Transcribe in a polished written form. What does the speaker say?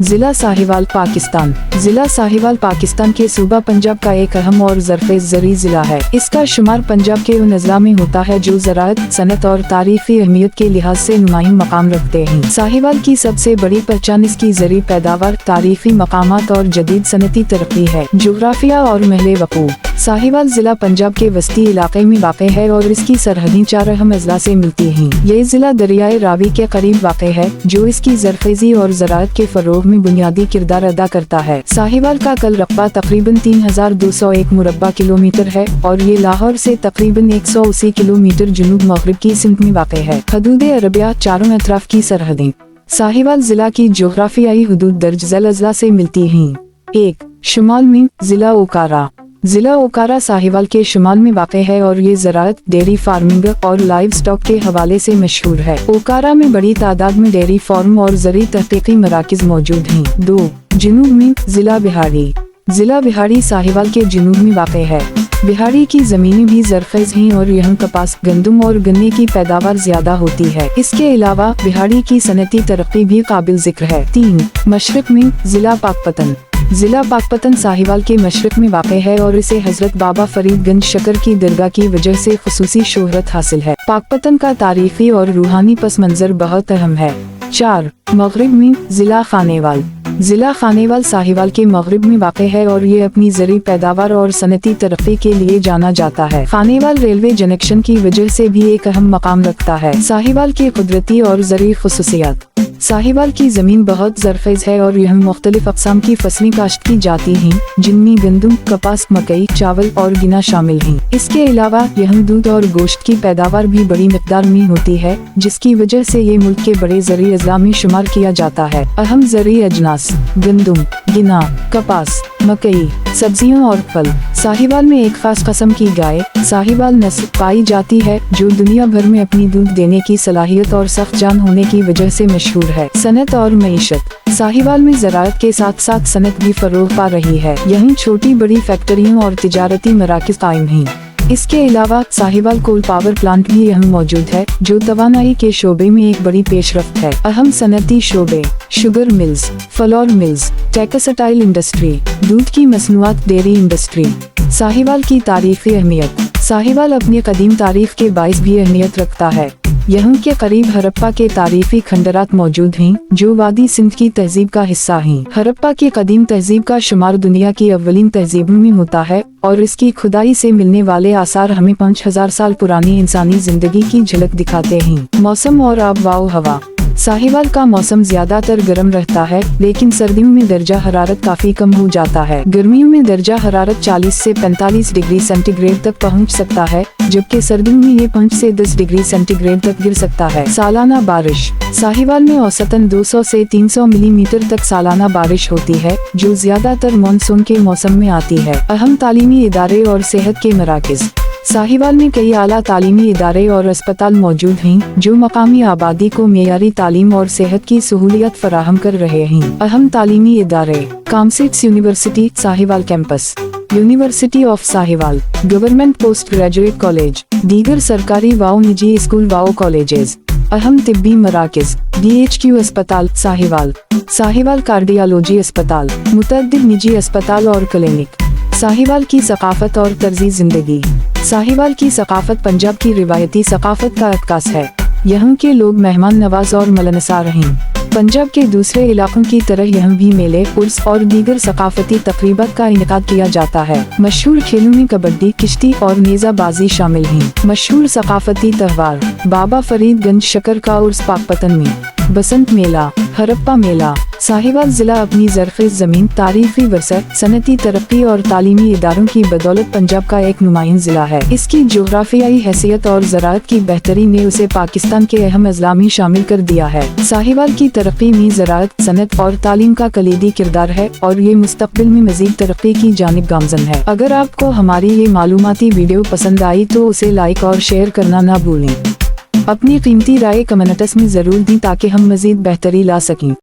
जिला साहिवाल पाकिस्तान। जिला साहिवाल पाकिस्तान के सूबा पंजाब का एक अहम और ज़रफ़ेज़ ज़री ज़िला है। इसका शुमार पंजाब के उन अज़ला में होता है जो ज़राअत, सनत और तारीख़ी अहमियत के लिहाज से नुमायां मकाम रखते हैं। साहिवाल की सबसे बड़ी पहचान इसकी ज़री पैदावार, तारीख़ी मकामात और जदीद सनती तरक्की है। जोग्राफिया और महल वक़ू। साहिवाल ज़िला पंजाब के वस्ती इलाके में वाक़ है और इसकी सरहदें 4 अहम अज़ला से मिलती हैं। ये ज़िला दरियाए रावी के करीब वाक़ है, जो इसकी ज़रख़ेज़ी और ज़राअत के फ़रोग़ में बुनियादी किरदार अदा करता है। साहिवाल का कुल रकबा तकरीबन 3201 मुरब्बा किलोमीटर है और ये लाहौर से तकरीबन 180 किलोमीटर जुनूब मग़रिब की सिमत में वाक़ है। हदूद अरबिया, चारों अतराफ की सरहदें। साहिवाल ज़िला की जोग्राफियाई हदूद दर्ज झैल अज़ला से मिलती हैं। 1. शुमाल में ज़िला ओकारा। ज़िला ओकारा साहिवाल के शुमाल में वाक़ है और ये ज़राअत, डेयरी फार्मिंग और लाइव स्टॉक के हवाले से मशहूर है। ओकारा में बड़ी तादाद में डेयरी फार्म और ज़री तहक़ीक़ी मराकिज़ मौजूद हैं। 2. जनूब में ज़िला बिहाड़ी। ज़िला बिहाड़ी साहिवाल के जनूब में वाक़ है। बिहाड़ी की ज़मीनें भी ज़रख़ेज़ हैं और यहाँ कपास, गंदम और गन्ने की पैदावार ज़्यादा होती है। इसके अलावा बिहाड़ी की सनती तरक्की भी काबिल ज़िक्र है। 3. मशरक़ में ज़िला पाकपतन। ज़िला पाकपतन साहिवाल के मशरक़ में वाक़ है और इसे हज़रत बाबा फ़रीद गंज शकर की दरगाह की वजह से ख़ुसूसी शोहरत हासिल है। पाकपतन का तारीख़ी और रूहानी पस मंज़र बहुत अहम है। 4. मग़रिब में ज़िला खानेवाल। ज़िला खानेवाल साहिवाल के मग़रिब में वाक़ है और ये अपनी ज़री पैदावार और सनती तरक्की के लिए जाना जाता है। खानेवाल रेलवे जंक्शन की वजह से भी एक अहम मकाम रखता है। साहिवाल की कुदरती और ज़री ख़ुसूसियात। साहिवाल की ज़मीन बहुत ज़रख़ेज़ है और यहाँ मुख्तलिफ अक़साम की फसलें काश्त की जाती हैं, जिनमें गंदम, कपास, मकई, चावल और गन्ना शामिल हैं। इसके अलावा यहाँ दूध और गोश्त की पैदावार भी बड़ी मिक़दार में होती है, जिसकी वजह से ये मुल्क के बड़े ज़री अज़ला में शुमार किया जाता है। अहम ज़री अजनास: गंदम, गन्ना, कपास, मकई, सब्जियाँ और फल। साहिवाल में एक खास किस्म की गाय, साहिवाल नस्ल, पाई जाती है, जो दुनिया भर में अपनी दूध देने की सलाहियत और सख्त जान होने की वजह से मशहूर है। सनत और मईशत। साहिवाल में ज़राअत के साथ साथ सनत भी फ़रोग़ पा रही है। यहीं छोटी बड़ी फैक्ट्रियों और तिजारती मराकिज़ कायम हैं। इसके अलावा साहिवाल कोल पावर प्लांट भी यहाँ मौजूद है, जो तवानाई के शोबे में एक बड़ी पेशरफ्त है। अहम सनती शोबे: sugar mills, flour mills, textile industry, दूध की मसनूआत, डेयरी इंडस्ट्री। साहिवाल की तारीख़ी अहमियत। साहिवाल अपनी कदीम तारीख़ के बाइस भी अहमियत रखता है। यहाँ के करीब हरप्पा के तारीख़ी खंडरात मौजूद हैं, जो वादी सिंध की तहजीब का हिस्सा हैं। हरप्पा की कदीम तहजीब का शुमार दुनिया की अव्वलीन तहजीबों में होता है और इसकी खुदाई से मिलने वाले आसार हमें 5000 साल पुरानी इंसानी जिंदगी की झलक दिखाते हैं। मौसम और आब व हवा। साहिवाल का मौसम ज्यादातर गर्म रहता है, लेकिन सर्दियों में दर्जा हरारत काफी कम हो जाता है। गर्मियों में दर्जा हरारत 40 से 45 डिग्री सेंटीग्रेड तक पहुंच सकता है, जबकि सर्दियों में ये 5 से 10 डिग्री सेंटीग्रेड तक गिर सकता है। सालाना बारिश। साहिवाल में औसतन 200 से 300 मिलीमीटर तक सालाना बारिश होती है, जो ज्यादातर मानसून के मौसम में आती है। अहम तालीमी इदारे और सेहत के मराकिज़। साहिवाल में कई आला तालीमी इदारे और अस्पताल मौजूद हैं, जो मकामी आबादी को मेयारी तालीम और सेहत की सहूलियत फराहम कर रहे हैं। अहम तालीमी इदारे: COMSATS university Sahiwal campus, university of Sahiwal, government post graduate college, दीगर सरकारी व निजी स्कूल व कॉलेजेस। अहम तिब्बी मराकिज़: DHQ अस्पताल साहिवाल, साहिवाल कार्डियोलॉजी अस्पताल, मुतअद्दिद निजी अस्पताल और क्लिनिक। साहिवाल की सकाफत और तर्ज़ी ज़िंदगी। साहिवाल की सकाफत पंजाब की रिवायती सकाफत का अक्कास है। यहाँ के लोग मेहमान नवाज और मिलनसार हैं। पंजाब के दूसरे इलाकों की तरह यहाँ भी मेले, उर्स और दीगर सकाफती तक़रीबात का इनेकाद किया जाता है। मशहूर खेलों में कबड्डी, किश्ती और नेज़ाबाजी शामिल हैं। मशहूर सकाफती त्यौहार: बाबा फ़रीद गंज शकर का उर्स पाकपतन में, बसंत मेला, हरप्पा मेला। साहिवाल ज़िला अपनी ज़रख़ेज़ ज़मीन, तारीख़ी वसअत, सनती तरक्की और तालीमी इदारों की बदौलत पंजाब का एक नुमायां ज़िला है। इसकी जोग्राफियाई हैसियत और ज़राअत की बेहतरी ने उसे पाकिस्तान के अहम अज़ला में शामिल कर दिया है। साहिवाल की तरक्की में ज़राअत, सनत और तालीम का कलीदी किरदार है और ये मुस्तक़बिल में मज़ीद तरक्की की जानिब गामज़न है। अगर आपको हमारी ये मालूमाती वीडियो पसंद आई तो उसे लाइक और शेयर करना ना भूलें। अपनी कीमती राय कमेंट्स में ज़रूर दें ताकि हम मज़ीद बेहतरी ला सकें।